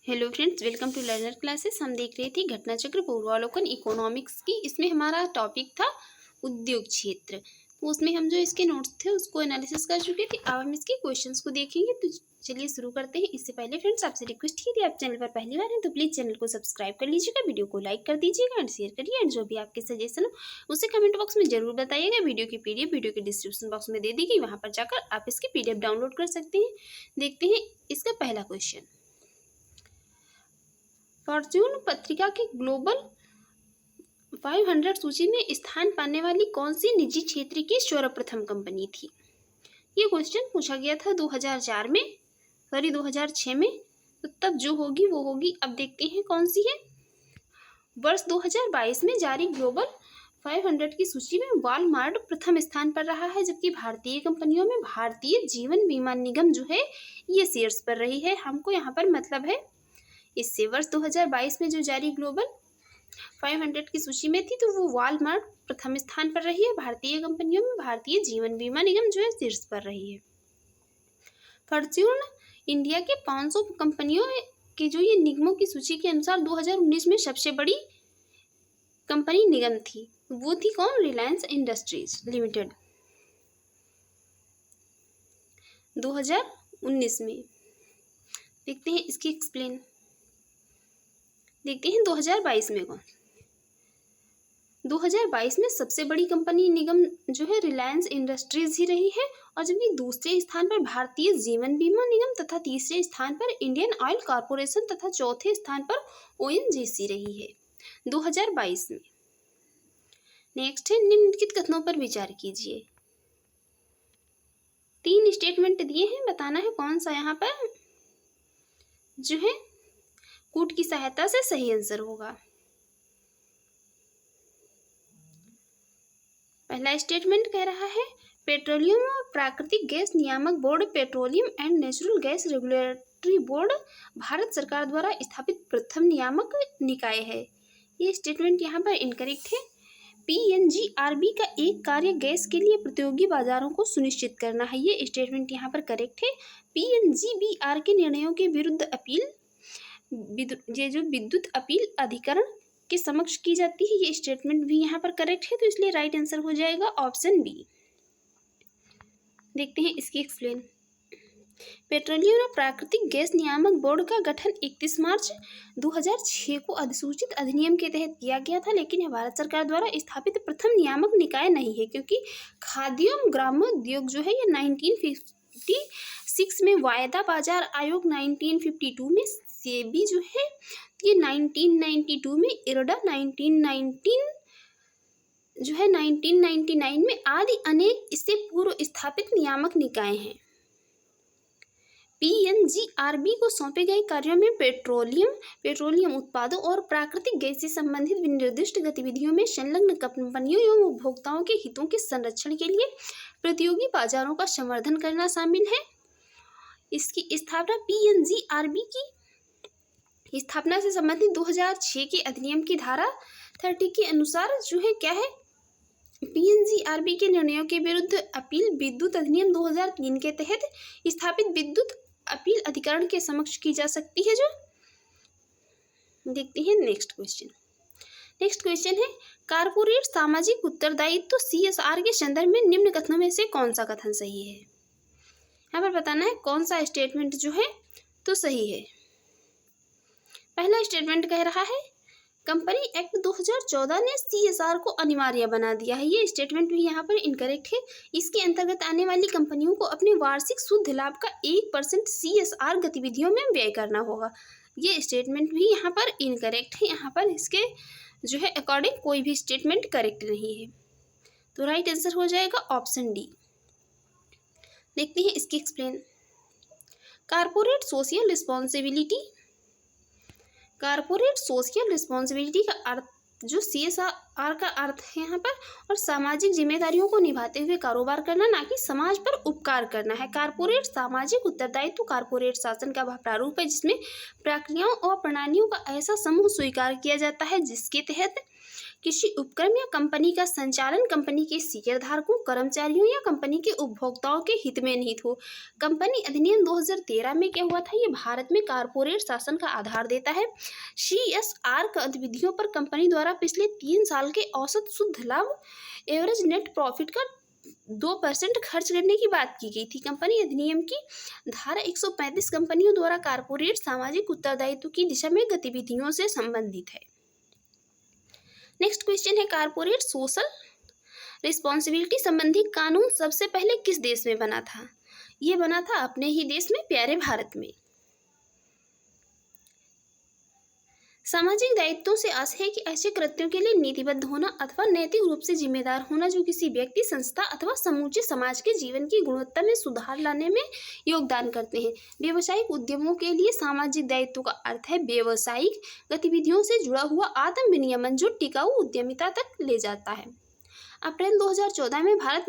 Hello friends, welcome to Learner Classes. हम देख रहे थे घटना चक्र पूर्वावलोकन इकोनॉमिक्स की। इसमें हमारा टॉपिक था उद्योग क्षेत्र। तो उसमें हम जो इसके नोट्स थे उसको एनालिसिस कर चुके थे। अब हम इसके क्वेश्चंस को देखेंगे। तो चलिए शुरू करते हैं। इससे पहले फ्रेंड्स आपसे रिक्वेस्ट की थी, आप चैनल पर पहली बार हैं तो प्लीज़ चैनल को सब्सक्राइब कर लीजिएगा, वीडियो को लाइक कर दीजिएगा एंड शेयर करिए। एंड जो भी आपके सजेशन हो उसे कमेंट बॉक्स में जरूर बताइएगा। वीडियो की पीडीएफ वीडियो के डिस्क्रिप्शन बॉक्स में दे दी गई, वहाँ पर जाकर आप इसकी पीडीएफ डाउनलोड कर सकते हैं। देखते हैं इसका पहला क्वेश्चन। फॉर्च्यून पत्रिका की ग्लोबल 500 सूची में स्थान पाने वाली कौन सी निजी क्षेत्र की सर्वप्रथम कंपनी थी? ये क्वेश्चन पूछा गया था 2006 में। तो तब जो होगी वो होगी। अब देखते हैं कौन सी है। वर्ष 2022 में जारी ग्लोबल 500 की सूची में वॉलमार्ट प्रथम स्थान पर रहा है, जबकि भारतीय कंपनियों में भारतीय जीवन बीमा निगम जो है ये शीर्ष पर रही है। हमको यहाँ पर मतलब है इससे वर्ष 2022 में जो जारी ग्लोबल 500 की सूची में थी तो वो वॉलमार्ट प्रथम स्थान पर रही है। भारतीय कंपनियों में भारतीय जीवन बीमा निगम जो है शीर्ष पर रही है। फॉर्च्यून इंडिया के 500 कंपनियों के जो ये निगमों की सूची के अनुसार 2019 में सबसे बड़ी कंपनी निगम थी। वो थी कौन? रिलायंस इंडस्ट्रीज लिमिटेड 2019 में। देखते हैं इसकी एक्सप्लेन। देखते हैं 2022 में कौन। 2022 में सबसे बड़ी कंपनी निगम जो है रिलायंस इंडस्ट्रीज ही रही है, और जबकि दूसरे स्थान पर भारतीय जीवन बीमा निगम तथा तीसरे स्थान पर इंडियन ऑयल कॉरपोरेशन तथा चौथे स्थान पर ओएनजीसी रही है 2022 में। नेक्स्ट है, निम्नलिखित कथनों पर विचार कीजिए। 3 स्टेटमेंट दिए हैं, बताना है कौन सा यहाँ पर जो है कूट की सहायता से सही आंसर होगा। पहला स्टेटमेंट कह रहा है पेट्रोलियम और प्राकृतिक गैस नियामक board petroleum and natural gas regulatory board Bharat सरकार द्वारा स्थापित प्रथम नियामक निकाय है। ये स्टेटमेंट यहाँ पर इनकरेक्ट है। पीएनजीआरबी का एक कार्य गैस के लिए प्रतियोगी बाजारों को सुनिश्चित करना है। ये स्टेटमेंट यहाँ पर करेक्ट है। पीएनजीबीआर के निर्णयों के विरुद्ध अपील ये जो विद्युत अपील अधिकरण के समक्ष की जाती है, ये स्टेटमेंट भी यहाँ पर करेक्ट है। तो इसलिए राइट आंसर हो जाएगा ऑप्शन बी। देखते हैं इसकी एक्सप्लेन। पेट्रोलियम और प्राकृतिक गैस नियामक बोर्ड का गठन 31 मार्च 2006 को अधिसूचित अधिनियम के तहत किया गया था, लेकिन यह भारत सरकार द्वारा स्थापित प्रथम नियामक निकाय नहीं है, क्योंकि खाद्य एवं ग्रामोद्योग जो है ये 1956 में, वायदा बाजार आयोग 1952 में, सेबी जो है ये 1992 में, इरडा 1919 जो है 1999 में आदि अनेक इससे पूर्व स्थापित नियामक निकाय हैं। पीएनजीआरबी को सौंपे गए कार्यों में पेट्रोलियम उत्पादों और प्राकृतिक गैस से संबंधित निर्दिष्ट गतिविधियों में संलग्न कंपनियों एवं उपभोक्ताओं के हितों के संरक्षण के लिए प्रतियोगी बाजारों का संवर्धन करना शामिल है। इसकी स्थापना पीएनजीआरबी की स्थापना से संबंधित 2006 के अधिनियम की धारा 30 के अनुसार जो है क्या है, पीएनजीआरबी के निर्णयों के विरुद्ध अपील विद्युत अधिनियम 2003 के तहत स्थापित विद्युत अपील अधिकरण के समक्ष की जा सकती है। जो देखते हैं नेक्स्ट क्वेश्चन है कारपोरेट सामाजिक उत्तरदायित्व सीएसआर के संदर्भ में निम्न कथनों में से कौन सा कथन सही है? यहाँ पर बताना है कौन सा स्टेटमेंट जो है तो सही है। पहला स्टेटमेंट कह रहा है कंपनी एक्ट 2014 ने सीएसआर को अनिवार्य बना दिया है। ये स्टेटमेंट भी यहाँ पर इनकरेक्ट है। इसके अंतर्गत आने वाली कंपनियों को अपने वार्षिक शुद्ध लाभ का 1% सीएसआर गतिविधियों में व्यय करना होगा। ये स्टेटमेंट भी यहाँ पर इनकरेक्ट है। यहाँ पर इसके जो है अकॉर्डिंग कोई भी स्टेटमेंट करेक्ट नहीं है, तो राइट आंसर हो जाएगा ऑप्शन डी। देखते हैं इसकी एक्सप्लेन। कारपोरेट सोशल रिस्पॉन्सिबिलिटी का अर्थ जो सीएसआर का अर्थ है यहाँ पर, और सामाजिक जिम्मेदारियों को निभाते हुए कारोबार करना, ना कि समाज पर उपकार करना है। कारपोरेट सामाजिक उत्तरदायित्व कारपोरेट शासन का प्रारूप है, जिसमें प्रक्रियाओं और प्रणालियों का ऐसा समूह स्वीकार किया जाता है जिसके तहत किसी उपक्रम या कंपनी का संचालन कंपनी के शेयरधारकों, कर्मचारियों या कंपनी के उपभोक्ताओं के हित में निहित हो। कंपनी अधिनियम 2013 में क्या हुआ था, ये भारत में कारपोरेट शासन का आधार देता है। CSR गतिविधियों पर कंपनी द्वारा पिछले 3 साल के औसत शुद्ध लाभ, एवरेज नेट प्रॉफिट का 2% खर्च करने की बात की गई थी। कंपनी अधिनियम की धारा 135 कंपनियों द्वारा कारपोरेट सामाजिक उत्तरदायित्व की दिशा में गतिविधियों से संबंधित है। नेक्स्ट क्वेश्चन है, कारपोरेट सोशल रिस्पॉन्सिबिलिटी संबंधी कानून सबसे पहले किस देश में बना था? ये बना था अपने ही देश में, प्यारे भारत में। सामाजिक दायित्वों से आशय है कि ऐसे कृत्यों के लिए नीतिबद्ध होना अथवा नैतिक रूप से जिम्मेदार होना जो किसी व्यक्ति, संस्था अथवा समूचे समाज के जीवन की गुणवत्ता में सुधार लाने में योगदान करते हैं। व्यावसायिक उद्यमों के लिए सामाजिक दायित्व का अर्थ है व्यावसायिक गतिविधियों से जुड़ा हुआ आत्म विनियमन जो टिकाऊ उद्यमिता तक ले जाता है। अप्रैल 2014 में भारत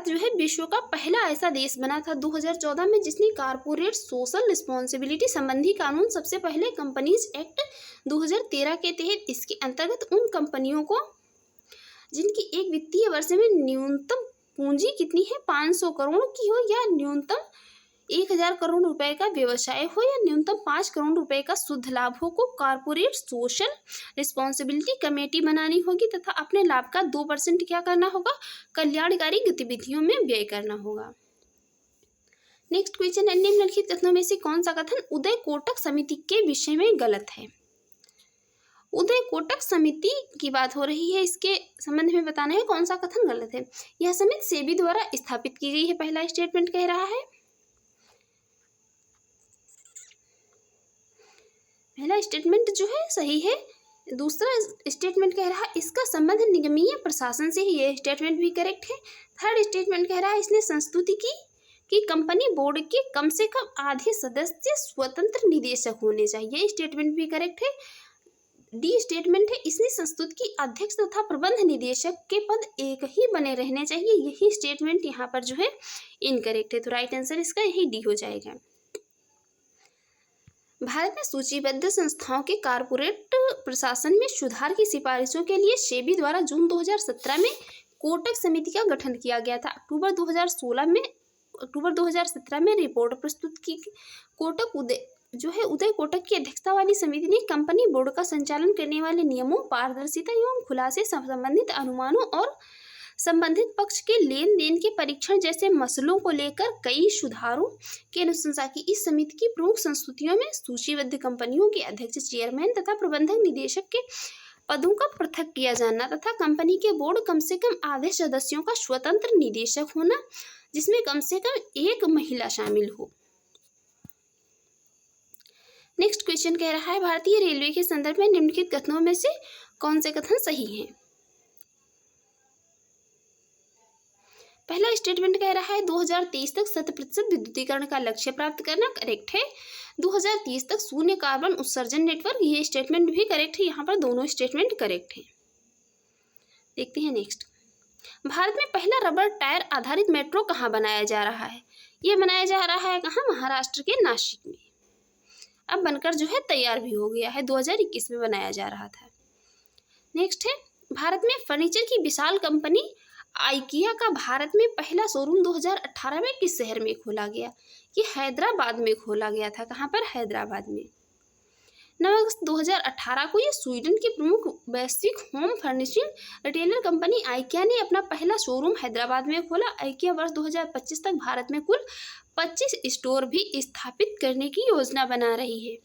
जो है विश्व का पहला ऐसा देश बना था 2014 में जिसने कारपोरेट सोशल रिस्पॉन्सिबिलिटी संबंधी कानून सबसे पहले कंपनीज एक्ट 2013 के तहत। इसके अंतर्गत उन कंपनियों को जिनकी एक वित्तीय वर्ष में न्यूनतम पूंजी कितनी है, 500 करोड़ की हो या न्यूनतम 1000 करोड़ रुपए का व्यवसाय हो या न्यूनतम 5 करोड़ रुपए का शुद्ध लाभ हो, को कारपोरेट सोशल रिस्पॉन्सिबिलिटी कमेटी बनानी होगी तथा अपने लाभ का 2% क्या करना होगा, कल्याणकारी गतिविधियों में व्यय करना होगा। नेक्स्ट क्वेश्चन है, निम्नलिखित कथनों में से कौन सा कथन उदय कोटक समिति के विषय में गलत है? उदय कोटक समिति की बात हो रही है, इसके संबंध में बताना है कौन सा कथन गलत है। यह समिति सेबी द्वारा स्थापित की गई है, पहला स्टेटमेंट कह रहा है। पहला स्टेटमेंट जो है सही है। दूसरा स्टेटमेंट कह रहा है इसका संबंध निगमीय प्रशासन से ही, ये स्टेटमेंट भी करेक्ट है। थर्ड स्टेटमेंट कह रहा है इसने संस्तुति की कि कंपनी बोर्ड के कम से कम आधे सदस्य स्वतंत्र निदेशक होने चाहिए, ये स्टेटमेंट भी करेक्ट है। डी स्टेटमेंट है इसने संस्तुति की अध्यक्ष तथा प्रबंध निदेशक के पद एक ही बने रहने चाहिए, यही स्टेटमेंट यहाँ पर जो है इनकरेक्ट है। तो राइट आंसर इसका यही डी हो जाएगा। भारत में सूचीबद्ध संस्थाओं के कारपोरेट प्रशासन में सुधार की सिफारिशों के लिए सेबी द्वारा जून 2017 में कोटक समिति का गठन किया गया था। अक्टूबर 2017 में रिपोर्ट प्रस्तुत की। उदय कोटक की अध्यक्षता वाली समिति ने कंपनी बोर्ड का संचालन करने वाले नियमों, पारदर्शिता एवं खुलासे से संबंधित अनुमानों और संबंधित पक्ष के लेन देन के परीक्षण जैसे मसलों को लेकर कई सुधारों की अनुशंसा की। इस समिति की प्रमुख संस्तुतियों में सूचीबद्ध कंपनियों के अध्यक्ष, चेयरमैन तथा प्रबंधक निदेशक के पदों का पृथक किया जाना तथा कंपनी के बोर्ड कम से कम आधे सदस्यों का स्वतंत्र निदेशक होना जिसमें कम से कम एक महिला शामिल हो। नेक्स्ट क्वेश्चन कह रहा है, भारतीय रेलवे के संदर्भ में निम्नलिखित कथनों में से कौन से कथन सही हैं? पहला स्टेटमेंट कह रहा है 2030 तक 100% विद्युतीकरण का लक्ष्य प्राप्त करना, करेक्ट है। 2030 तक शून्य कार्बन उत्सर्जन नेटवर्क, ये स्टेटमेंट भी करेक्ट है। यहाँ पर दोनों स्टेटमेंट करेक्ट है। देखते हैं नेक्स्ट, भारत में पहला रबर टायर आधारित मेट्रो कहाँ बनाया जा रहा है? ये बनाया जा रहा है कहाँ? महाराष्ट्र के नासिक में। अब बनकर जो है तैयार भी हो गया है, 2021 में बनाया जा रहा था। नेक्स्ट है, भारत में फर्नीचर की विशाल कंपनी आइकिया का भारत में पहला शोरूम 2018 में किस शहर में खोला गया? ये हैदराबाद में खोला गया था। कहाँ पर? हैदराबाद में। 9 अगस्त 2018 को ये स्वीडन की प्रमुख वैश्विक home furnishing retailer company IKEA ने अपना पहला शोरूम हैदराबाद में खोला। आइकिया वर्ष 2025 तक भारत में कुल 25 स्टोर भी स्थापित करने की योजना बना रही है।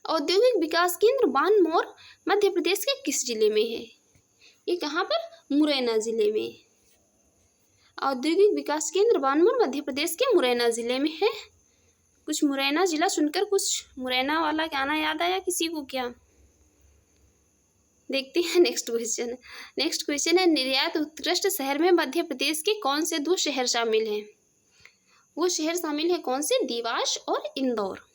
औद्योगिक विकास केंद्र बानमोर मध्य प्रदेश के किस जिले में है? ये कहाँ पर? मुरैना जिले में। औद्योगिक विकास केंद्र बानमोर मध्य प्रदेश के मुरैना जिले में है। कुछ मुरैना जिला सुनकर कुछ मुरैना वाला गाना याद आया किसी को क्या? देखते हैं नेक्स्ट क्वेश्चन। नेक्स्ट क्वेश्चन है, निर्यात उत्कृष्ट शहर में मध्य प्रदेश के कौन से 2 शहर शामिल हैं? वो शहर शामिल है कौन से? देवास और इंदौर।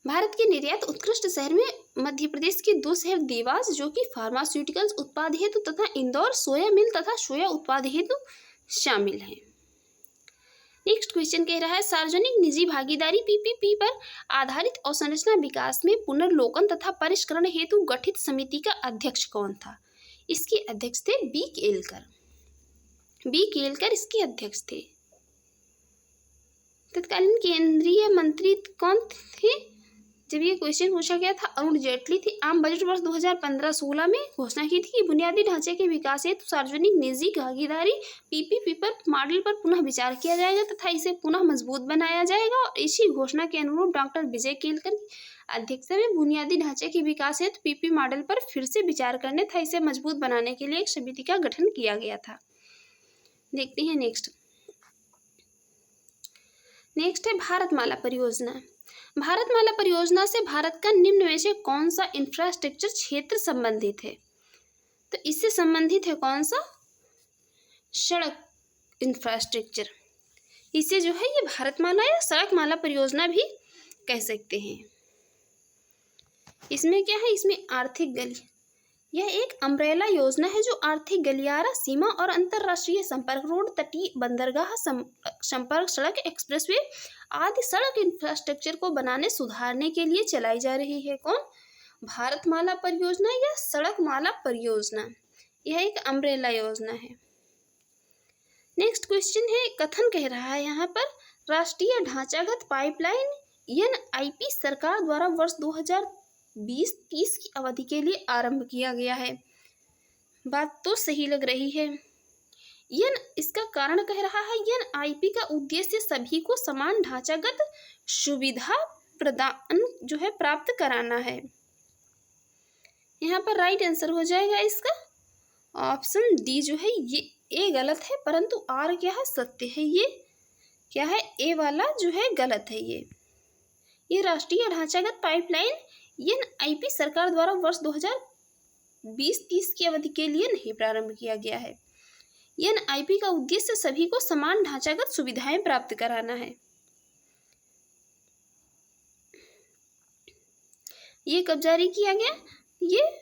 भारत के निर्यात उत्कृष्ट शहर में मध्य प्रदेश के 2 शहर देवास जो कि फार्मास्यूटिकल्स उत्पाद हेतु तथा इंदौर सोया मिल तथा सोया उत्पाद हेतु शामिल हैं। नेक्स्ट क्वेश्चन कह रहा है सार्वजनिक निजी भागीदारी पीपीपी पर आधारित अवसंरचना विकास में पुनर्लोकन तथा परिष्करण हेतु गठित समिति का अध्यक्ष कौन था? इसके अध्यक्ष थे बी केलकर। बी केलकर इसके अध्यक्ष थे। तत्कालीन केंद्रीय मंत्री कौन थे जब ये क्वेश्चन पूछा गया था? अरुण जेटली थे। आम बजट वर्ष 2015-16 में घोषणा की थी कि बुनियादी ढांचे के विकास हेतु सार्वजनिक निजी भागीदारी पीपीपी पर मॉडल पर पुनः विचार किया जाएगा तथा इसे पुनः मजबूत बनाया जाएगा और इसी घोषणा के अनुरूप डॉक्टर विजय केलकर की अध्यक्षता में बुनियादी ढांचे के विकास हेतु पीपी मॉडल पर फिर से विचार करने तथा इसे मजबूत बनाने के लिए एक समिति का गठन किया गया था। देखते हैं नेक्स्ट है भारतमाला परियोजना। भारतमाला परियोजना से भारत का निम्न में से कौन सा इंफ्रास्ट्रक्चर क्षेत्र संबंधित है? तो इससे संबंधित है कौन सा? सड़क इंफ्रास्ट्रक्चर। इसे जो है ये भारतमाला या सड़क माला परियोजना भी कह सकते हैं। इसमें क्या है? इसमें आर्थिक गली, यह एक अम्ब्रेला योजना है जो आर्थिक गलियारा, सीमा और अंतर्राष्ट्रीय संपर्क रोड, तटीय बंदरगाह संपर्क सड़क, एक्सप्रेसवे आदि सड़क इंफ्रास्ट्रक्चर को बनाने सुधारने के लिए चलाई जा रही है। कौन? भारतमाला परियोजना या सड़क माला परियोजना। यह एक अम्ब्रेला योजना है। नेक्स्ट क्वेश्चन है, कथन कह रहा है यहाँ पर राष्ट्रीय ढांचागत पाइपलाइन NIP सरकार द्वारा वर्ष 2020-30 की अवधि के लिए आरंभ किया गया है। बात तो सही लग रही है। इसका कारण कह रहा है NIP का उद्देश्य सभी को समान ढांचागत सुविधा प्रदान जो है प्राप्त कराना है। यहाँ पर राइट आंसर हो जाएगा इसका ऑप्शन डी जो है ये ए गलत है, परंतु आर क्या है? सत्य है। ये क्या है? ए वाला जो है गलत है। ये राष्ट्रीय ढांचागत पाइपलाइन NIP सरकार द्वारा वर्ष 2020-30 की अवधि के लिए नहीं प्रारंभ किया गया है। NIP का उद्देश्य सभी को समान ढांचागत सुविधाएं प्राप्त कराना है। ये कब जारी किया गया? ये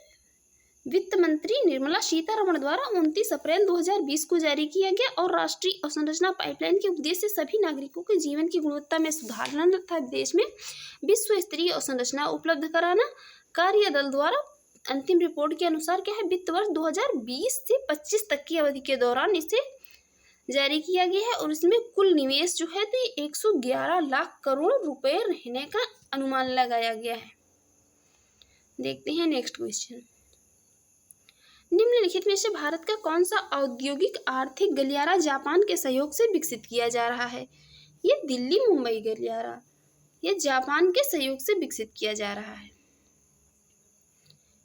वित्त मंत्री निर्मला सीतारमण द्वारा 29 अप्रैल 2020 को जारी किया गया और राष्ट्रीय अवसंरचना पाइपलाइन के उद्देश्य सभी नागरिकों के जीवन की गुणवत्ता में सुधार लाना तथा देश में विश्व स्तरीय अवसंरचना उपलब्ध कराना। कार्यदल द्वारा अंतिम रिपोर्ट के अनुसार क्या है? वित्त वर्ष 2020 से 25 तक की अवधि के दौरान इसे जारी किया गया है और इसमें कुल निवेश जो है तो 111 लाख करोड़ रुपए रहने का अनुमान लगाया गया है। देखते हैं नेक्स्ट क्वेश्चन। निम्नलिखित में से भारत का कौन सा औद्योगिक आर्थिक गलियारा जापान के सहयोग से विकसित किया जा रहा है? ये दिल्ली मुंबई गलियारा, ये जापान के सहयोग से विकसित किया जा रहा है।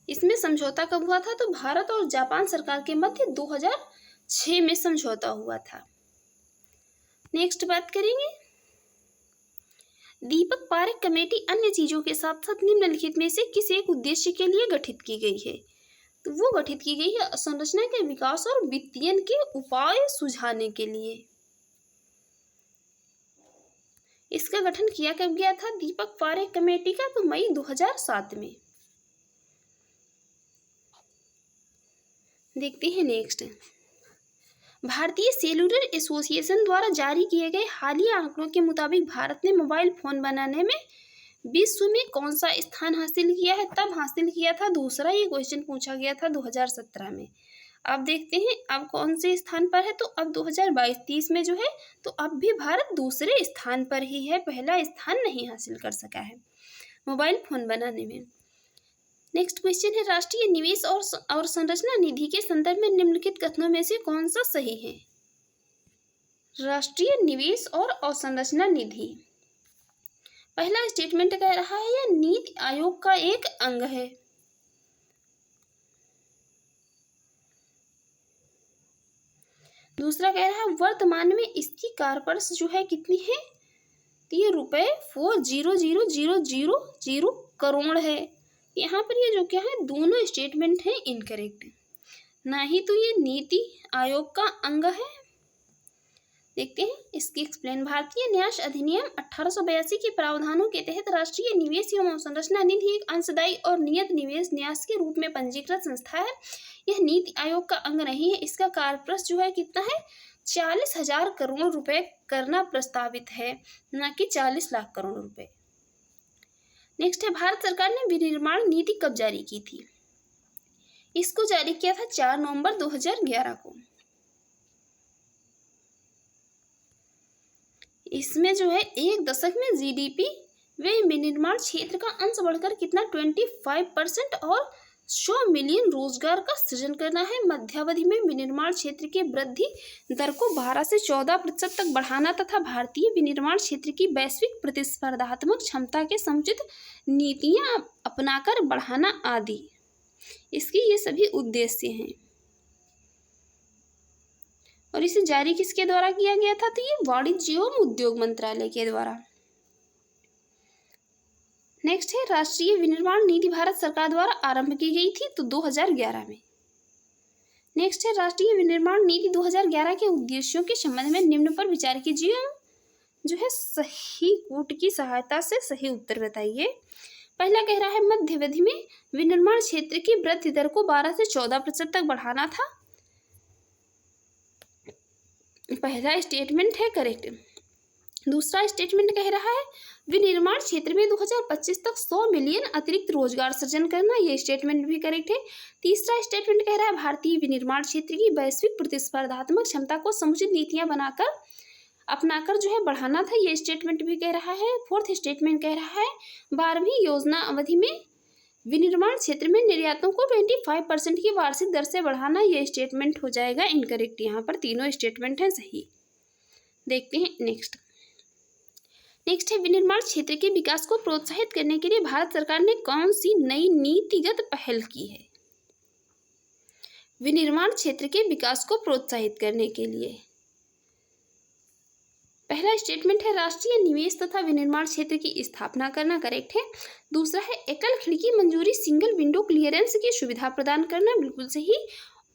इसमें समझौता कब हुआ था? तो भारत और जापान सरकार के मध्य 2006 में समझौता हुआ था। नेक्स्ट बात करेंगे, दीपक पारेख कमेटी अन्य चीजों के साथ साथ निम्नलिखित में से किस एक उद्देश्य के लिए गठित की गई है? तो वो गठित की गई है संरचना के विकास और वित्तीयन के उपाय सुझाने के लिए। इसका गठन किया कब गया था दीपक पारेख कमेटी का? तो मई 2007 में। देखते हैं नेक्स्ट, भारतीय सेलुलर एसोसिएशन द्वारा जारी किए गए हालिया आंकड़ों के मुताबिक भारत ने मोबाइल फोन बनाने में विश्व में कौन सा स्थान हासिल किया है? तब हासिल किया था दूसरा। ये क्वेश्चन पूछा गया था 2017 में। अब देखते हैं अब कौन से स्थान पर है। तो अब 2022-30 में जो है तो अब भी भारत दूसरे स्थान पर ही है, पहला स्थान नहीं हासिल कर सका है मोबाइल फोन बनाने में। नेक्स्ट क्वेश्चन है, राष्ट्रीय निवेश और संरचना निधि के संदर्भ में निम्नलिखित कथनों में से कौन सा सही है? राष्ट्रीय निवेश और अवसंरचना निधि, पहला स्टेटमेंट कह रहा है यह नीति आयोग का एक अंग है। दूसरा कह रहा है वर्तमान में इसकी कारपर्स जो है कितनी है? तो ये ₹4,00,00,000 करोड़ है। यहाँ पर ये जो क्या है दोनों स्टेटमेंट हैं इनकरेक्ट। ना ही तो ये नीति आयोग का अंग है, देखते हैं इसकी एक्सप्लेन। भारतीय न्यास अधिनियम 1882 के प्रावधानों के तहत राष्ट्रीय निवेश एवं अवसंरचना निधि एक अंशदायी और नियत निवेश न्यास के रूप में पंजीकृत संस्था है। यह नीति आयोग का अंग नहीं है। इसका कार्यपृष्ठ जो है कितना है, 40,000 करोड़ रुपए करना प्रस्तावित है, न कि 40 लाख करोड़ रुपए। नेक्स्ट है, भारत सरकार ने विनिर्माण नीति कब जारी की थी? इसको जारी किया था 4 नवंबर 2011 को। इसमें जो है एक दशक में जीडीपी व विनिर्माण क्षेत्र का अंश बढ़कर कितना 25% और 100 मिलियन रोजगार का सृजन करना है। मध्यावधि में विनिर्माण क्षेत्र की वृद्धि दर को 12 से 14% तक बढ़ाना तथा भारतीय विनिर्माण क्षेत्र की वैश्विक प्रतिस्पर्धात्मक क्षमता के समुचित नीतियां अपनाकर बढ़ाना आदि इसके ये सभी उद्देश्य हैं। और इसे जारी किसके द्वारा किया गया था? तो ये वाणिज्य एवं उद्योग मंत्रालय के द्वारा। नेक्स्ट है, राष्ट्रीय विनिर्माण नीति भारत सरकार द्वारा आरंभ की गई थी तो 2011 में। नेक्स्ट है, राष्ट्रीय विनिर्माण नीति 2011 के उद्देश्यों के संबंध में निम्न पर विचार कीजिए, जो है सही कूट की सहायता से सही उत्तर बताइए। पहला कह रहा है मध्यावधि में विनिर्माण क्षेत्र की वृद्धि दर को 12 से 14% तक बढ़ाना था। पहला स्टेटमेंट है करेक्ट। दूसरा स्टेटमेंट कह रहा है विनिर्माण क्षेत्र में 2025 तक 100 मिलियन अतिरिक्त रोजगार सृजन करना, ये स्टेटमेंट भी करेक्ट है। तीसरा स्टेटमेंट कह रहा है भारतीय विनिर्माण क्षेत्र की वैश्विक प्रतिस्पर्धात्मक क्षमता को समुचित नीतियां बनाकर अपनाकर जो है बढ़ाना था, ये स्टेटमेंट भी कह रहा है। फोर्थ स्टेटमेंट कह रहा है 12वीं योजना अवधि में विनिर्माण क्षेत्र में निर्यातों को 25% की वार्षिक दर से बढ़ाना, ये स्टेटमेंट हो जाएगा इनकरेक्ट। यहाँ पर तीनों स्टेटमेंट हैं सही। देखते हैं नेक्स्ट है विनिर्माण क्षेत्र के विकास को प्रोत्साहित करने के लिए भारत सरकार ने कौन सी नई नीतिगत पहल की है? विनिर्माण क्षेत्र के विकास को प्रोत्साहित करने के लिए पहला स्टेटमेंट है राष्ट्रीय निवेश तथा विनिर्माण क्षेत्र की स्थापना करना, करेक्ट है। दूसरा है एकल खिड़की मंजूरी सिंगल विंडो क्लियरेंस की सुविधा प्रदान करना, बिल्कुल सही।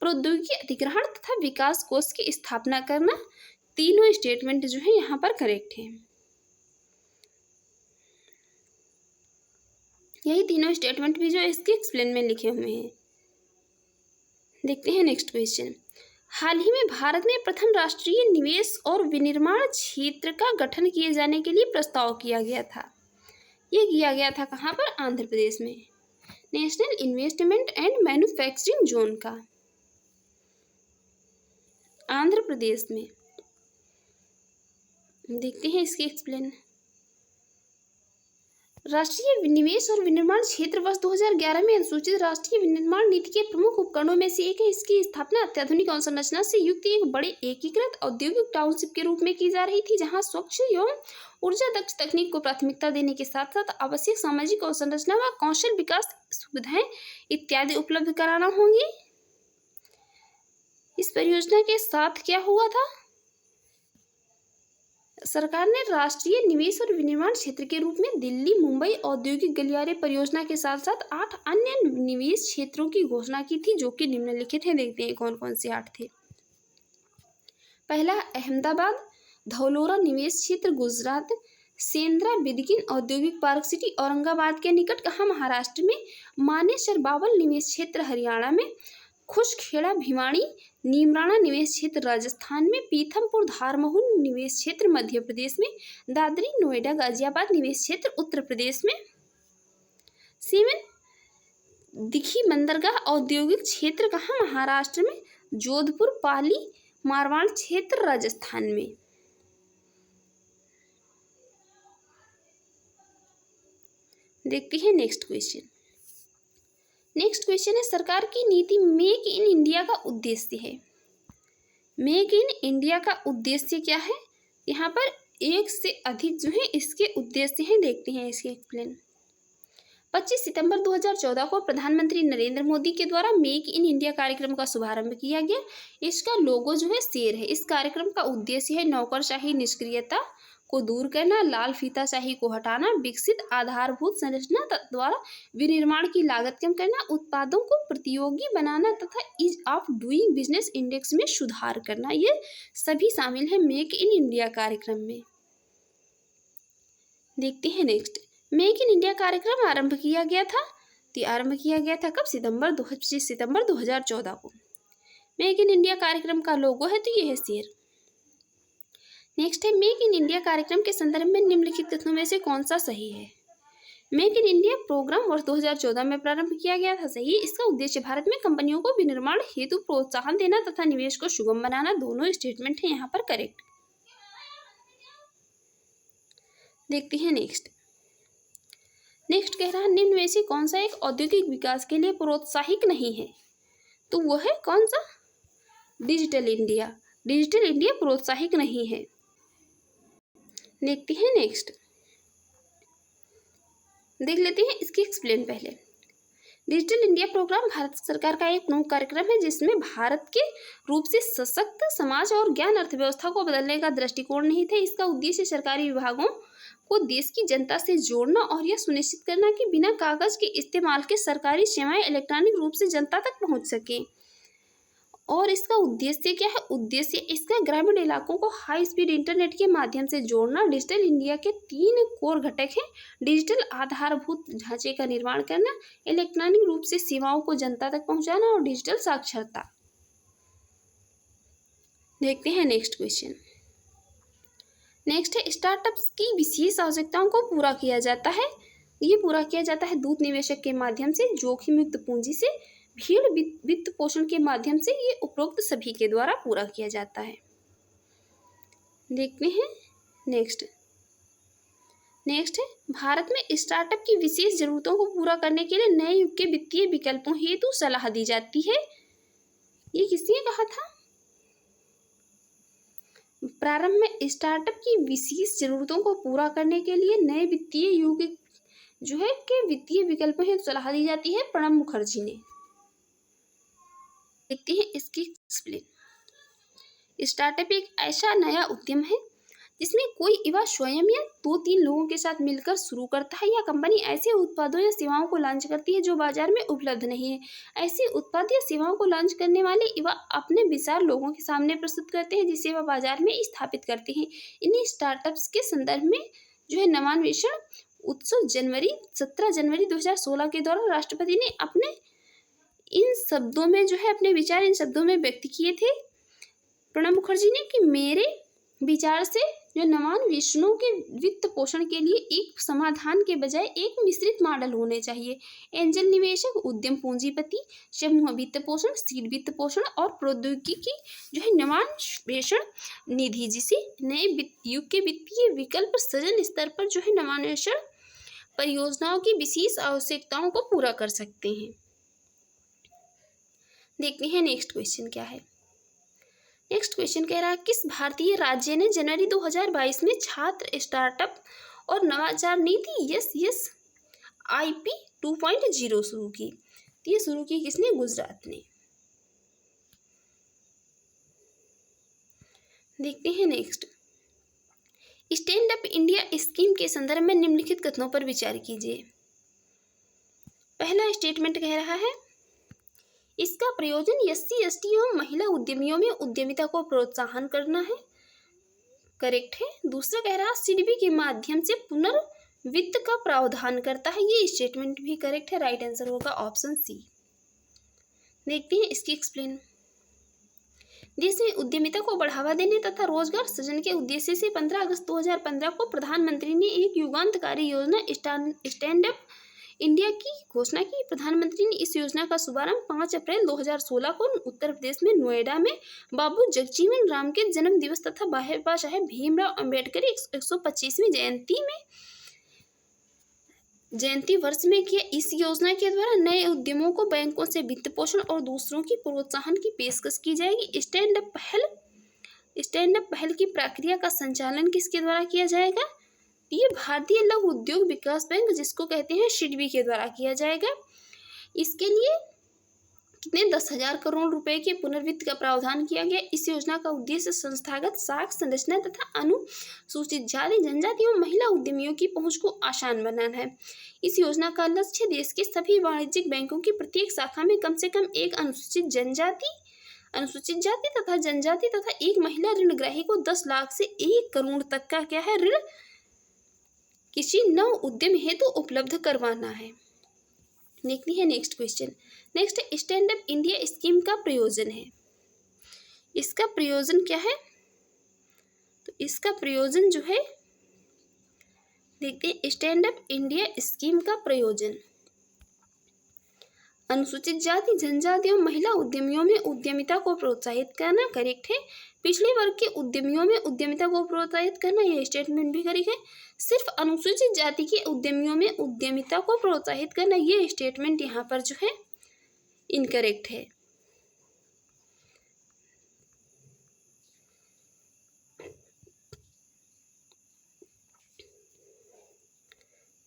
प्रौद्योगिकी अधिग्रहण तथा विकास कोष की स्थापना करना, तीनों स्टेटमेंट जो है यहाँ पर करेक्ट है। यही तीनों स्टेटमेंट भी जो इसके एक्सप्लेन में लिखे हुए हैं। देखते हैं नेक्स्ट क्वेश्चन। हाल ही में भारत ने प्रथम राष्ट्रीय निवेश और विनिर्माण क्षेत्र का गठन किए जाने के लिए प्रस्ताव किया गया था। ये किया गया था कहाँ पर? आंध्र प्रदेश में, national investment and manufacturing zone का, आंध्र प्रदेश में। देखते हैं इसके एक्सप्लेन। राष्ट्रीय निवेश और विनिर्माण क्षेत्र वर्ष 2011 में अनुसूचित राष्ट्रीय विनिर्माण नीति के प्रमुख उपकरणों में से एक है। इसकी स्थापना अत्याधुनिक अवसंरचना से युक्त एक बड़े एकीकृत औद्योगिक टाउनशिप के रूप में की जा रही थी, जहां स्वच्छ एवं ऊर्जा दक्ष तकनीक को प्राथमिकता देने के साथ साथ आवश्यक सामाजिक अवसंरचना व कौशल विकास सुविधाएं इत्यादि उपलब्ध कराना होंगी। इस परियोजना के साथ क्या हुआ था? सरकार ने राष्ट्रीय निवेश और विनिर्माण क्षेत्र के रूप में दिल्ली मुंबई औद्योगिक गलियारे परियोजना के साथ साथ 8 अन्य निवेश क्षेत्रों की घोषणा की थी, जो कि निम्नलिखित हैं। देखते हैं कौन कौन से 8 थे। पहला अहमदाबाद धौलोरा निवेश क्षेत्र गुजरात, सेंद्रा बिदकिन औद्योगिक पार्क सिटी औरंगाबाद के निकट कहाँ? महाराष्ट्र में। मानेसर बावल निवेश क्षेत्र हरियाणा में, खुशखेड़ा भिवाड़ी नीमराणा निवेश क्षेत्र राजस्थान में, पीथमपुर धारमोहन निवेश क्षेत्र मध्य प्रदेश में, दादरी नोएडा गाजियाबाद निवेश क्षेत्र उत्तर प्रदेश में, 7 दिखी बंदरगाह औद्योगिक क्षेत्र कहाँ? महाराष्ट्र में, जोधपुर पाली मारवाड़ क्षेत्र राजस्थान में। देखते हैं नेक्स्ट क्वेश्चन। नेक्स्ट क्वेश्चन है सरकार की नीति मेक इन इंडिया का उद्देश्य है। मेक इन इंडिया का उद्देश्य क्या है? यहाँ पर एक से अधिक जो है इसके उद्देश्य हैं। देखते हैं इसके एक्सप्लेन। 25 सितंबर 2014 को प्रधानमंत्री नरेंद्र मोदी के द्वारा मेक इन इंडिया कार्यक्रम का शुभारंभ किया गया। इसका लोगो जो है शेर है। इस कार्यक्रम का उद्देश्य है नौकरशाही निष्क्रियता को दूर करना, लाल फीताशाही को हटाना, विकसित आधारभूत संरचना द्वारा विनिर्माण की लागत कम करना, उत्पादों को प्रतियोगी बनाना तथा ease of doing business index में सुधार करना, ये सभी शामिल है मेक इन इंडिया कार्यक्रम में। देखते हैं नेक्स्ट, मेक इन इंडिया कार्यक्रम आरंभ किया गया था। तो आरंभ किया गया था कब? 25 सितंबर 2014 को। मेक इन इंडिया कार्यक्रम का लोगो है तो ये है शेर। नेक्स्ट है, मेक इन इंडिया कार्यक्रम के संदर्भ में निम्नलिखित कथनों में से कौन सा सही है? मेक इन इंडिया प्रोग्राम वर्ष 2014 में प्रारंभ किया गया था। सही। इसका उद्देश्य भारत में कंपनियों को विनिर्माण हेतु प्रोत्साहन देना तथा निवेश को सुगम बनाना। दोनों स्टेटमेंट है यहाँ पर करेक्ट। देखते हैं नेक्स्ट कह रहा है निम्न में से कौन सा एक औद्योगिक विकास के लिए प्रोत्साहिक नहीं है? तो वो है कौन सा? Digital India. डिजिटल इंडिया प्रोत्साहिक नहीं है। देखते हैं नेक्स्ट, देख लेते हैं इसकी एक्सप्लेन पहले। डिजिटल इंडिया प्रोग्राम भारत सरकार का एक प्रमुख कार्यक्रम है जिसमें भारत के रूप से सशक्त समाज और ज्ञान अर्थव्यवस्था को बदलने का दृष्टिकोण नहीं थे। इसका उद्देश्य सरकारी विभागों को देश की जनता से जोड़ना और यह सुनिश्चित करना कि बिना कागज के इस्तेमाल के सरकारी सेवाएं इलेक्ट्रॉनिक रूप से जनता तक पहुंच सकें। और इसका उद्देश्य क्या है? उद्देश्य इसका ग्रामीण इलाकों को हाई स्पीड इंटरनेट के माध्यम से जोड़ना। डिजिटल इंडिया के 3 कोर घटक हैं। डिजिटल आधारभूत ढांचे का निर्माण करना, इलेक्ट्रॉनिक रूप से सेवाओं को जनता तक पहुंचाना और डिजिटल साक्षरता। देखते हैं नेक्स्ट क्वेश्चन। नेक्स्ट है, स्टार्टअप्स की विशेष आवश्यकताओं को पूरा किया जाता है। ये पूरा किया जाता है दूत निवेशक के माध्यम से, जोखिम युक्त पूंजी से, भीड़ वित्त पोषण के माध्यम से। ये उपरोक्त सभी के द्वारा पूरा किया जाता है। देखते हैं नेक्स्ट है, भारत में स्टार्टअप की विशेष जरूरतों को पूरा करने के लिए नए युग के वित्तीय विकल्पों हेतु सलाह दी जाती है। ये किसने कहा था? प्रारंभ में स्टार्टअप की विशेष जरूरतों को पूरा करने के लिए नए वित्तीय युग जो है के वित्तीय विकल्पों हेतु सलाह दी जाती है प्रणब मुखर्जी ने। देखते हैं इसकी एक्सप्लेन। स्टार्टअप एक ऐसा नया उद्यम है जिसमें कोई युवा स्वयं या 2-3 लोगों के साथ मिलकर शुरू करता है। यह कंपनी ऐसे उत्पादों या सेवाओं को लॉन्च करती है जो बाजार में उपलब्ध नहीं है। ऐसे उत्पाद या सेवाओं को लॉन्च करने वाले युवा अपने विचार लोगों के सामने प्रस्तुत करते हैं जिसे वह बाजार में स्थापित करते हैं। इन्हीं स्टार्टअप्स के संदर्भ में जो है नवान्वेषण उत्सव 17 जनवरी 2016 के दौरान राष्ट्रपति ने अपने इन शब्दों में जो है अपने विचार इन शब्दों में व्यक्त किए थे प्रणब मुखर्जी ने कि मेरे विचार से जो नवान्वेषणों के वित्त पोषण के लिए एक समाधान के बजाय एक मिश्रित मॉडल होने चाहिए। एंजल निवेशक, उद्यम पूंजीपति, समूह वित्त पोषण, सीड वित्त पोषण और प्रौद्योगिकी जो है नवान्वेषण निधि, जिसे नए युग के वित्तीय विकल्प सृजन स्तर पर जो है नवान्वेषण परियोजनाओं की विशेष आवश्यकताओं को पूरा कर सकते हैं। देखते हैं नेक्स्ट क्वेश्चन क्या है। नेक्स्ट क्वेश्चन कह रहा है किस भारतीय राज्य ने जनवरी 2022 में छात्र स्टार्टअप और नवाचार नीति SSIP 2.0 शुरू की? ये शुरू की किसने? गुजरात ने। देखते हैं next, stand up India scheme के संदर्भ में निम्नलिखित कथनों पर विचार कीजिए। पहला स्टेटमेंट कह रहा है इसका प्रयोजन SC ST एवं महिला उद्यमियों में उद्यमिता को प्रोत्साहन करना है। करेक्ट है। दूसरा कह रहा CDB के माध्यम से पुनर्वित्त का प्रावधान करता है। ये स्टेटमेंट भी करेक्ट है। राइट आंसर होगा ऑप्शन सी। देखते हैं इसकी एक्सप्लेन। देश में उद्यमिता को बढ़ावा देने तथा रोजगार सृजन के उद्देश्य से 15 अगस्त 2015 को प्रधानमंत्री ने एक युगांतकारी योजना स्टैंड अप इंडिया की घोषणा की। प्रधानमंत्री ने इस योजना का शुभारंभ 5 अप्रैल 2016 को उत्तर प्रदेश में नोएडा में बाबू जगजीवन राम के जन्म दिवस तथा बाबा साहेब भीमराव अंबेडकर 125वीं जयंती वर्ष में किया। इस योजना के द्वारा नए उद्यमों को बैंकों से वित्त पोषण और दूसरों की प्रोत्साहन की पेशकश की जाएगी। स्टैंड अप पहल की प्रक्रिया का संचालन किसके द्वारा किया जाएगा? ये भारतीय लघु उद्योग विकास बैंक जिसको कहते हैं SIDBI के द्वारा किया जाएगा। इसके लिए कितने 10,000 करोड़ रुपए के पुनर्वित्त का प्रावधान किया गया। इस योजना का उद्देश्य संस्थागत साख संरचना तथा अनुसूचित जाति जनजाति एवं महिला उद्यमियों की पहुंच को आसान बनाना है। इस योजना का लक्ष्य देश के सभी वाणिज्यिक बैंकों की प्रत्येक शाखा में कम से कम एक अनुसूचित जाति तथा जनजाति तथा एक महिला ऋणग्राही को 10 लाख से 1 करोड़ तक का क्या है ऋण किसी नव उद्यम हेतु उपलब्ध करवाना है। देखते हैं next question. Next, stand up India scheme का प्रयोजन है। इसका प्रयोजन क्या है? तो इसका प्रयोजन जो है, देखते हैं, स्टैंड अप इंडिया स्कीम का प्रयोजन अनुसूचित जाति जनजाति एवं महिला उद्यमियों में उद्यमिता को प्रोत्साहित करना, करेक्ट है। पिछड़े वर्ग के उद्यमियों में उद्यमिता को प्रोत्साहित करना, यह स्टेटमेंट भी करेक्ट है। सिर्फ अनुसूचित जाति के उद्यमियों में उद्यमिता को प्रोत्साहित करना, यह स्टेटमेंट यहाँ पर जो है इनकरेक्ट है।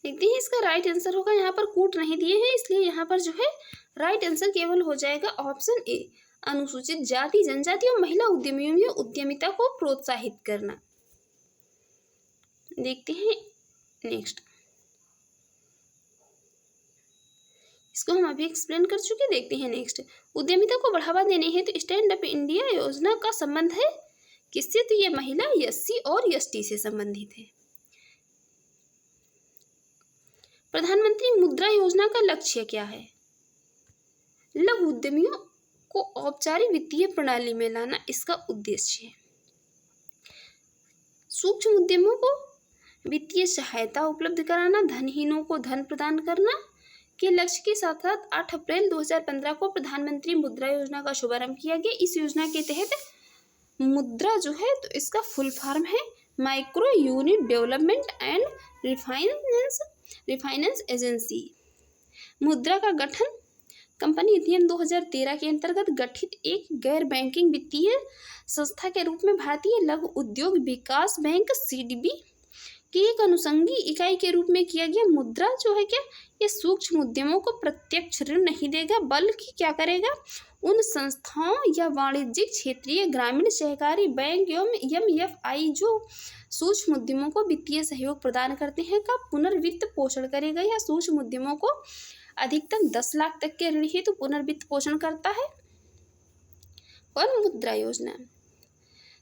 देखते हैं इसका राइट आंसर होगा, यहाँ पर कूट नहीं दिए हैं, इसलिए यहाँ पर जो है राइट आंसर केवल हो जाएगा ऑप्शन ए, अनुसूचित जाति जनजाति और महिला उद्यमियों में उद्यमिता को प्रोत्साहित करना। देखते हैं नेक्स्ट, इसको हम अभी एक्सप्लेन कर चुके। देखते हैं नेक्स्ट, उद्यमिता को बढ़ावा देने हेतु स्टैंड अप इंडिया योजना का संबंध है किससे? तो ये महिला, एससी और एसटी से संबंधित है। प्रधानमंत्री मुद्रा योजना का लक्ष्य क्या है? लघु उद्यमियों को औपचारिक वित्तीय प्रणाली में लाना इसका उद्देश्य है। सूक्ष्म उद्यमों को वित्तीय सहायता उपलब्ध कराना, धनहीनों को धन प्रदान करना के लक्ष्य के साथ साथ 8 अप्रैल 2015 को प्रधानमंत्री मुद्रा योजना का शुभारंभ किया गया। इस योजना के तहत मुद्रा जो है, तो इसका फुल फॉर्म है micro unit development and refinance agency. मुद्रा का गठन कंपनी अधिनियम 2013 के अंतर्गत गठित एक गैर बैंकिंग वित्तीय संस्था के रूप में भारतीय लघु उद्योग विकास बैंक सीडीबी की एक अनुषंगी इकाई के रूप में किया गया। मुद्रा जो है क्या, ये सूक्ष्म उद्यमों को प्रत्यक्ष ऋण नहीं देगा, बल्कि क्या करेगा, उन संस्थाओं या वाणिज्यिक क्षेत्रीय ग्रामीण सहकारी बैंक एवं एमएफआई जो सूक्ष्म उद्यमों को वित्तीय सहयोग प्रदान करते हैं का पुनर्वित्त पोषण करेगा, या सूक्ष्म उद्यमों को अधिकतम 10 लाख तक के ऋण हेतु पुनर्वित्त पोषण करता है। और मुद्रा योजना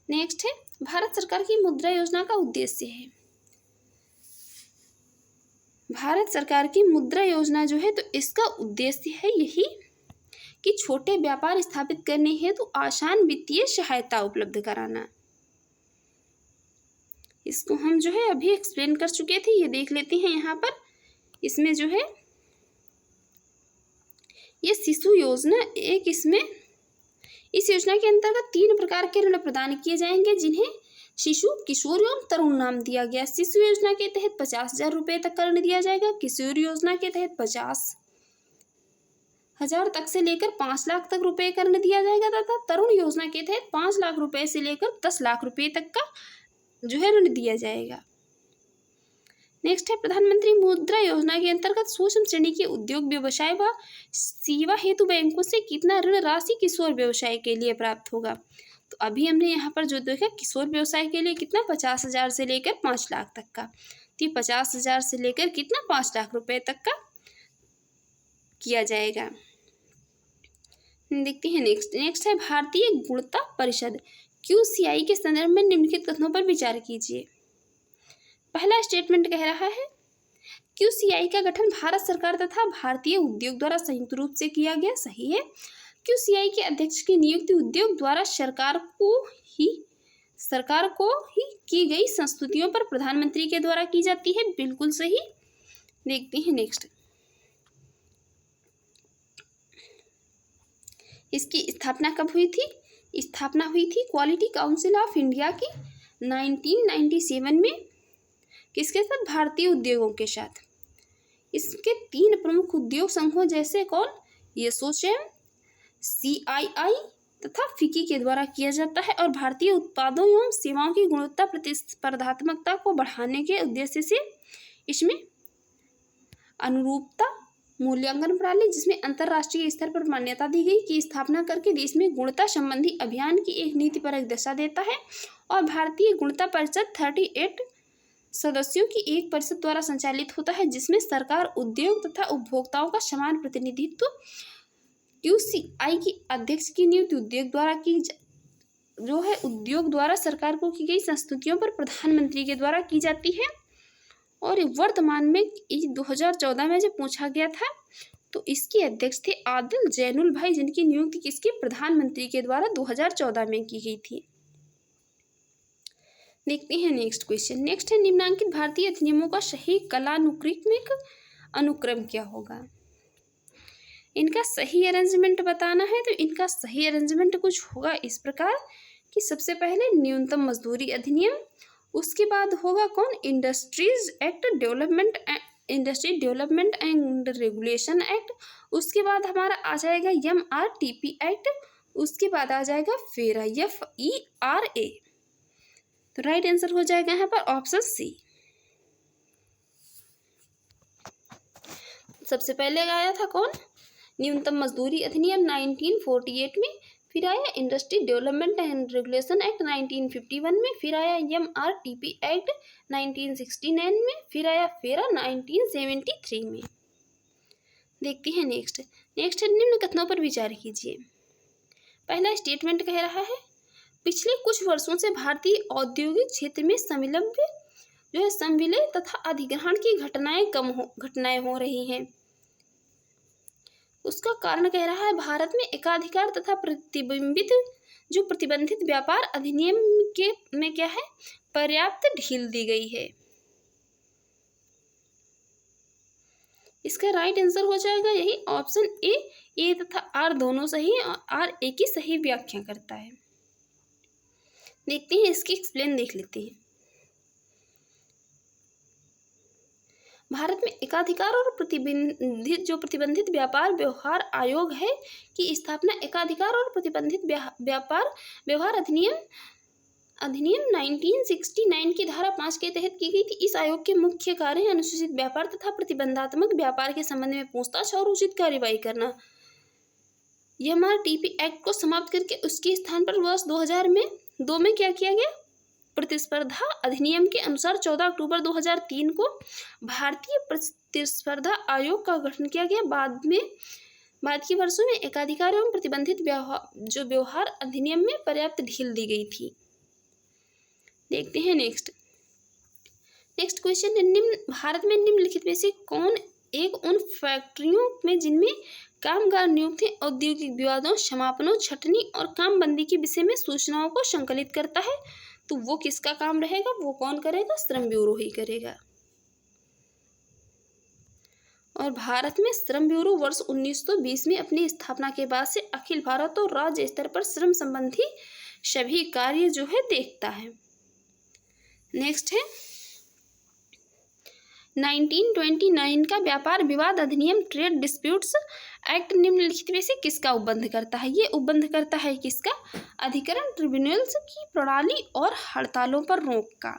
नेक्स्ट है, भारत सरकार की मुद्रा योजना का उद्देश्य है। भारत सरकार की मुद्रा योजना जो है, तो इसका उद्देश्य है यही कि छोटे व्यापार स्थापित करने हेतु आसान वित्तीय सहायता उपलब्ध कराना। इसको हम जो है अभी एक्सप्लेन कर चुके थे, ये देख लेते हैं। यहाँ पर इसमें जो है ये शिशु योजना एक, इसमें इस योजना के अंतर्गत 3 प्रकार के ऋण प्रदान किए जाएंगे, जिन्हें शिशु, किशोर एवं तरुण नाम दिया गया। शिशु योजना के तहत 50,000 रुपये तक का ऋण दिया जाएगा। किशोर योजना के तहत 50,000 तक से लेकर 5 लाख तक रुपए का ऋण दिया जाएगा, तथा तरुण योजना के तहत 5 लाख रुपए से लेकर 10 लाख रुपए तक का जो है ऋण दिया जाएगा। नेक्स्ट है, प्रधानमंत्री मुद्रा योजना के अंतर्गत सूक्ष्म श्रेणी के उद्योग व्यवसाय व सेवा हेतु बैंकों से कितना ऋण राशि किशोर व्यवसाय के लिए प्राप्त होगा? तो अभी हमने यहाँ पर जो देखा, किशोर व्यवसाय के लिए कितना 50,000 से लेकर 5 लाख तक का, तो 50,000 से लेकर कितना 5 लाख रुपए तक का किया जाएगा। देखते हैं नेक्स्ट है, भारतीय गुणवत्ता परिषद QCI के संदर्भ में निम्नलिखित कथनों पर विचार कीजिए। पहला स्टेटमेंट कह रहा है, QCI का गठन भारत सरकार तथा भारतीय उद्योग द्वारा संयुक्त रूप से किया गया। सही है। QCI के अध्यक्ष की नियुक्ति उद्योग द्वारा सरकार को ही की गई संस्तुतियों पर प्रधानमंत्री के द्वारा की जाती है। बिल्कुल सही। देखते हैं नेक्स्ट, इसकी स्थापना कब हुई थी? स्थापना हुई थी क्वालिटी काउंसिल ऑफ इंडिया की 1997 में। किसके साथ? भारतीय उद्योगों के साथ। इसके 3 प्रमुख उद्योग संघों जैसे कौन? एसोचैम, CII तथा फिकी के द्वारा किया जाता है, और भारतीय उत्पादों एवं सेवाओं की गुणवत्ता प्रतिस्पर्धात्मकता को बढ़ाने के उद्देश्य से इसमें अनुरूपता मूल्यांकन प्रणाली, जिसमें अंतर्राष्ट्रीय स्तर पर मान्यता दी गई, की स्थापना करके देश में गुणवत्ता संबंधी अभियान की एक नीतिपरक दिशा देता है। और भारतीय गुणवत्ता परिषद 38 सदस्यों की एक परिषद द्वारा संचालित होता है, जिसमें सरकार, उद्योग तथा उपभोक्ताओं का समान प्रतिनिधित्व। QCI की अध्यक्ष की नियुक्ति उद्योग द्वारा सरकार को की गई संस्तुतियों पर प्रधानमंत्री के द्वारा की जाती है। और वर्तमान में 2014 में जब पूछा गया था तो इसके अध्यक्ष थे आदिल जैनुल भाई, जिनकी नियुक्ति किसके प्रधानमंत्री के द्वारा 2014 में की गई थी। देखते हैं नेक्स्ट क्वेश्चन। नेक्स्ट है, निम्नांकित भारतीय अधिनियमों का सही कालानुक्रमिक अनुक्रम क्या होगा। इनका सही अरेंजमेंट बताना है, तो इनका सही अरेंजमेंट कुछ होगा इस प्रकार कि सबसे पहले न्यूनतम मजदूरी अधिनियम, उसके बाद होगा कौन, industry development and regulation act, उसके बाद हमारा आ जाएगा MRTP एक्ट, उसके बाद आ जाएगा फेरा FERA। तो राइट आंसर हो जाएगा यहाँ पर ऑप्शन सी। सबसे पहले आया था कौन, न्यूनतम मजदूरी अधिनियम 1948 में, फिर आया industry development and regulation act 1951 में, फिर आया MRTP एक्ट 1969 में, फिर आया फेरा 1973 में। देखते हैं नेक्स्ट है, निम्न कथनों पर विचार कीजिए। पहला स्टेटमेंट कह रहा है, पिछले कुछ वर्षों से भारतीय औद्योगिक क्षेत्र में संविलय तथा अधिग्रहण की घटनाएं हो रही हैं। उसका कारण कह रहा है, भारत में एकाधिकार तथा प्रतिबंधित व्यापार अधिनियम में क्या है, पर्याप्त ढील दी गई है। इसका राइट आंसर हो जाएगा यही ऑप्शन ए तथा आर दोनों सही है, और आर ए की सही व्याख्या करता है। देखते हैं इसकी एक्सप्लेन देख लेते हैं। भारत में एकाधिकार और प्रतिबंधित व्यापार व्यवहार आयोग है की स्थापना एकाधिकार और प्रतिबंधित व्यापार व्यवहार अधिनियम 1969 की धारा 5 के तहत की गई थी। इस आयोग के मुख्य कार्य अनुसूचित व्यापार तथा प्रतिबंधात्मक व्यापार के संबंध में पूछताछ और उचित कार्रवाई करना। MRTP एक्ट को समाप्त करके उसके स्थान पर वर्ष 2002 में क्या किया गया, प्रतिस्पर्धा अधिनियम के अनुसार 14 अक्टूबर 2003 को भारतीय प्रतिस्पर्धा आयोग का गठन किया गया। बाद के वर्षों में एकाधिकार एवं प्रतिबंधित व्यवहार अधिनियम में पर्याप्त ढील दी गई थी। देखते हैं नेक्स्ट क्वेश्चन है, भारत में निम्नलिखित में से कौन एक उन फैक्ट्रियों में जिनमें कामगार नियुक्त हैं औद्योगिक विवादों, समापनों, छटनी और कामबंदी के विषय में सूचनाओं को संकलित करता है, तो वो किसका काम रहेगा, वो कौन करेगा, श्रम ब्यूरो ही करेगा। और भारत में श्रम ब्यूरो वर्ष 1920 में अपनी स्थापना के बाद से अखिल भारत और राज्य स्तर पर श्रम संबंधी सभी कार्य जो है देखता है। नेक्स्ट है 1929 का व्यापार विवाद अधिनियम ट्रेड डिस्प्यूट्स एक्ट निम्नलिखित में से किसका उपबंध करता है, ये उपबंध करता है किसका, अधिकरण ट्रिब्यूनल्स की प्रणाली और हड़तालों पर रोक का।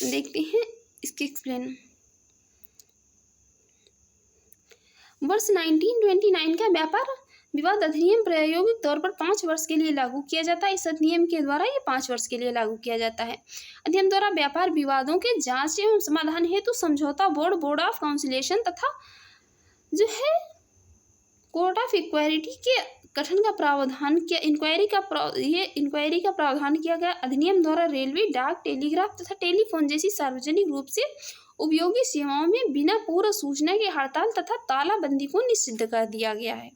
देखते हैं इसके एक्सप्लेन। वर्ष 1929 का व्यापार विवाद अधिनियम प्रायोगिक तौर पर 5 वर्ष के लिए लागू किया जाता है। इस अधिनियम के द्वारा ये 5 वर्ष के लिए लागू किया जाता है। अधिनियम द्वारा व्यापार विवादों के जांच एवं समाधान हेतु समझौता बोर्ड ऑफ काउंसिलेशन तथा जो है कोर्ट ऑफ इक्वालिटी के गठन का प्रावधान किया। इंक्वायरी का प्रावधान किया गया। अधिनियम द्वारा रेलवे, डाक, टेलीग्राफ तथा टेलीफोन जैसी सार्वजनिक रूप से उपयोगी सेवाओं में बिना पूर्व सूचना के हड़ताल तथा तालाबंदी को निषिद्ध कर दिया गया है।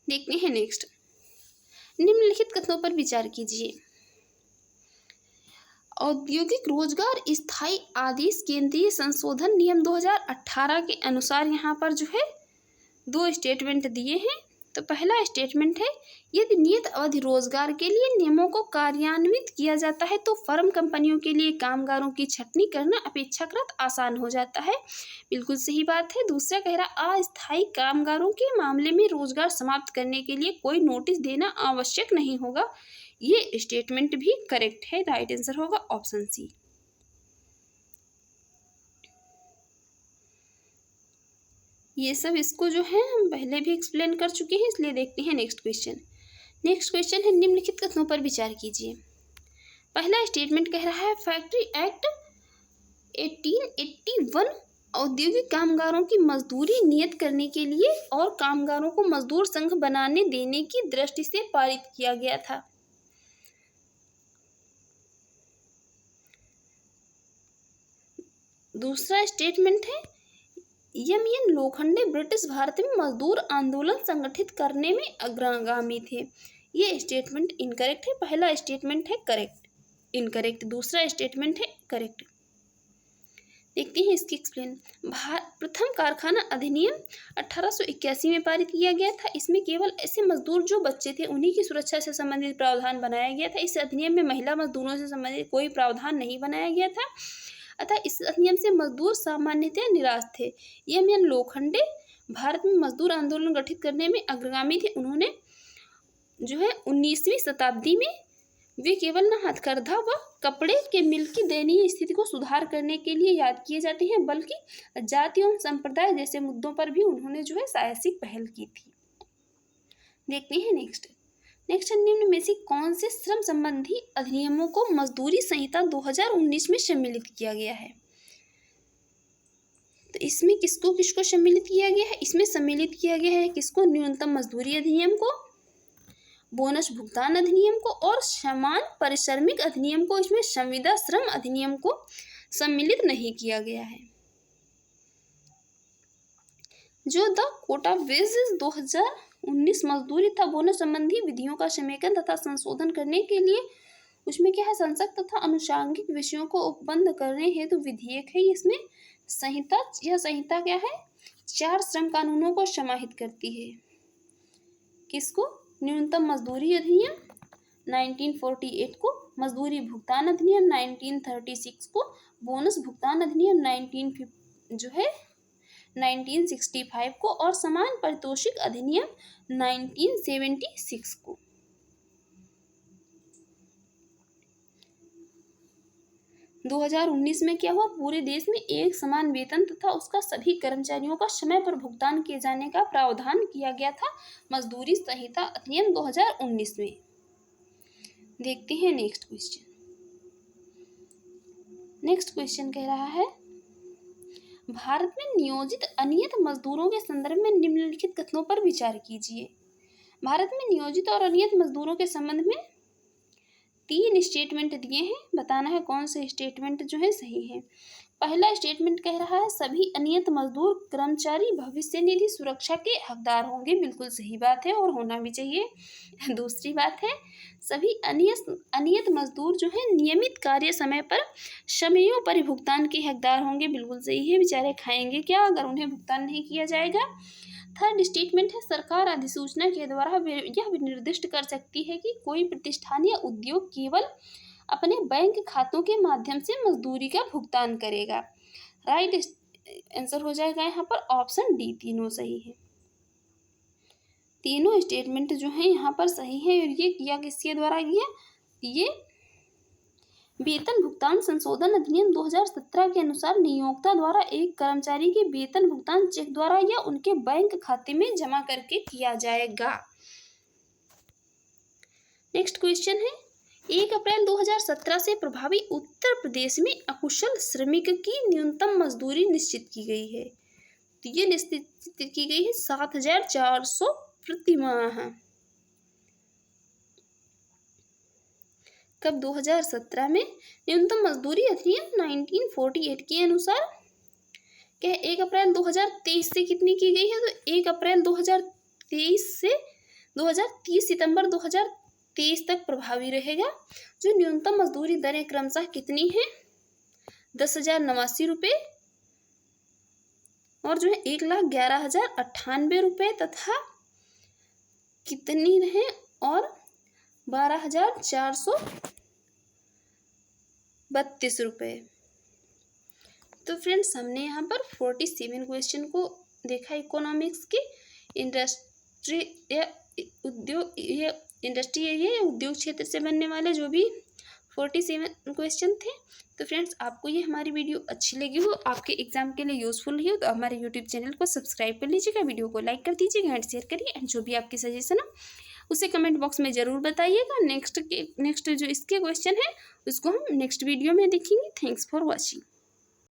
देखते हैं नेक्स्ट, निम्नलिखित कथनों पर विचार कीजिए। औद्योगिक रोजगार स्थायी आदेश केंद्रीय संशोधन नियम 2018 के अनुसार यहाँ पर जो है 2 स्टेटमेंट दिए हैं। तो पहला स्टेटमेंट है, यदि नियत अवधि रोजगार के लिए नियमों को कार्यान्वित किया जाता है तो फर्म कंपनियों के लिए कामगारों की छटनी करना अपेक्षाकृत आसान हो जाता है। बिल्कुल सही बात है। दूसरा कह रहा, अस्थायी कामगारों के मामले में रोजगार समाप्त करने के लिए कोई नोटिस देना आवश्यक नहीं होगा। ये स्टेटमेंट भी करेक्ट है। राइट आंसर होगा ऑप्शन सी। ये सब इसको जो है हम पहले भी एक्सप्लेन कर चुके हैं, इसलिए देखते हैं नेक्स्ट क्वेश्चन। नेक्स्ट क्वेश्चन है, निम्नलिखित कथनों पर विचार कीजिए। पहला स्टेटमेंट कह रहा है फैक्ट्री एक्ट 1881 औद्योगिक कामगारों की मजदूरी नियत करने के लिए और कामगारों को मजदूर संघ बनाने देने की दृष्टि से पारित किया गया था। दूसरा स्टेटमेंट है, एम लोखंडे ब्रिटिश भारत में मजदूर आंदोलन संगठित करने में अग्रगामी थे। ये स्टेटमेंट इनकरेक्ट है। पहला स्टेटमेंट है करेक्ट, इनकरेक्ट। दूसरा स्टेटमेंट है करेक्ट। देखते हैं इसकी एक्सप्लेन। प्रथम कारखाना अधिनियम 1881 में पारित किया गया था। इसमें केवल ऐसे मजदूर जो बच्चे थे उन्हीं की सुरक्षा से संबंधित प्रावधान बनाया गया था। इस अधिनियम में महिला मजदूरों से संबंधित कोई प्रावधान नहीं बनाया गया था, अतः इस अधिनियम से मजदूर सामान्यतः निराश थे। एम लोखंडे भारत में मजदूर आंदोलन गठित करने में अग्रगामी थे। उन्होंने जो है 19वीं शताब्दी में वे केवल न हथकरघा व कपड़े के मिल की दयनीय स्थिति को सुधार करने के लिए याद किए जाते हैं, बल्कि जाति एवं संप्रदाय जैसे मुद्दों पर भी उन्होंने जो है साहसिक पहल की थी। देखते हैं नेक्स्ट। निम्न में से कौन से श्रम संबंधी अधिनियमों को मजदूरी संहिता 2019 में सम्मिलित किया गया है? तो इसमें किसको किसको सम्मिलित किया गया है? इसमें सम्मिलित किया गया है किसको? न्यूनतम मजदूरी अधिनियम को, बोनस भुगतान अधिनियम को और समान परिश्रमिक अधिनियम को। इसमें संविदा श्रम अधिनियम को सम्मिलित नहीं किया गया है। जो द कोटा वेजेस 2019 मजदूरी तथा बोनस संबंधी विधियों का समेकन तथा संशोधन करने के लिए उसमें क्या है, संसद तथा अनुषांगिक विषयों को उपबंध करने हेतु विधेयक है। इसमें संहिता, यह संहिता क्या है, 4 श्रम कानूनों को समाहित करती है। किसको? न्यूनतम मजदूरी अधिनियम 1948 को, मजदूरी भुगतान अधिनियम 1936 को, बोनस भुगतान अधिनियम 1965 को और समान पारितोषिक अधिनियम 1976 को। दो 2019 में क्या हुआ, पूरे देश में एक समान वेतन तथा उसका सभी कर्मचारियों का समय पर भुगतान किए जाने का प्रावधान किया गया था मजदूरी संहिता अधिनियम 2019 में। देखते हैं नेक्स्ट क्वेश्चन। नेक्स्ट क्वेश्चन कह रहा है, भारत में नियोजित अनियत मजदूरों के संदर्भ में निम्नलिखित कथनों पर विचार कीजिए। भारत में नियोजित और अनियत मजदूरों के संबंध में 3 स्टेटमेंट दिए हैं, बताना है कौन से स्टेटमेंट जो है सही है। पहला स्टेटमेंट कह रहा है सभी अनियत मजदूर कर्मचारी भविष्य निधि सुरक्षा के हकदार होंगे। बिल्कुल सही बात है और होना भी चाहिए। दूसरी बात है सभी अनियत मजदूर जो है नियमित कार्य समय पर समयों पर भुगतान के हकदार होंगे। बिल्कुल सही है, बेचारे खाएंगे क्या अगर उन्हें भुगतान नहीं किया जाएगा। थर्ड स्टेटमेंट है सरकार अधिसूचना के द्वारा यह निर्दिष्ट कर सकती है कि कोई प्रतिष्ठान या उद्योग केवल अपने बैंक खातों के माध्यम से मजदूरी का भुगतान करेगा। राइट आंसर हो जाएगा यहाँ पर ऑप्शन डी, तीनों सही है। तीनों स्टेटमेंट जो है यहाँ पर सही है। और ये किया किसके द्वारा किया? ये वेतन भुगतान संशोधन अधिनियम 2017 के अनुसार नियोक्ता द्वारा एक कर्मचारी के वेतन भुगतान चेक द्वारा या उनके बैंक खाते में जमा करके किया जाएगा। नेक्स्ट क्वेश्चन है 1 अप्रैल 2017 से प्रभावी उत्तर प्रदेश में अकुशल श्रमिक की न्यूनतम मजदूरी निश्चित की गई है। तो ये निश्चित की गई है 7,400 प्रति माह। कब? 2017 में। न्यूनतम मजदूरी अधिनियम 1948 के अनुसार क्या 1 अप्रैल 2023 से कितनी की गई है? तो 1 अप्रैल 2023 से 30 सितंबर 2023 तक प्रभावी रहेगा। जो न्यूनतम मजदूरी दरें क्रमशः कितनी है? 10,089 रुपये और जो है 1,11,098 रुपये तथा कितनी रहे और 12,432 रुपये। तो फ्रेंड्स हमने यहाँ पर 47 क्वेश्चन को देखा इकोनॉमिक्स के। इंडस्ट्री या उद्योग क्षेत्र से बनने वाले जो भी 47 क्वेश्चन थे। तो फ्रेंड्स, आपको ये हमारी वीडियो अच्छी लगी हो, आपके एग्जाम के लिए यूज़फुल रही हो, तो हमारे यूट्यूब चैनल को सब्सक्राइब कर लीजिएगा, वीडियो को लाइक कर दीजिएगा एंड शेयर करिए, एंड जो भी आपकी सजेशन हो उसे कमेंट बॉक्स में ज़रूर बताइएगा। नेक्स्ट जो इसके क्वेश्चन है उसको हम नेक्स्ट वीडियो में देखेंगे। Thanks for watching.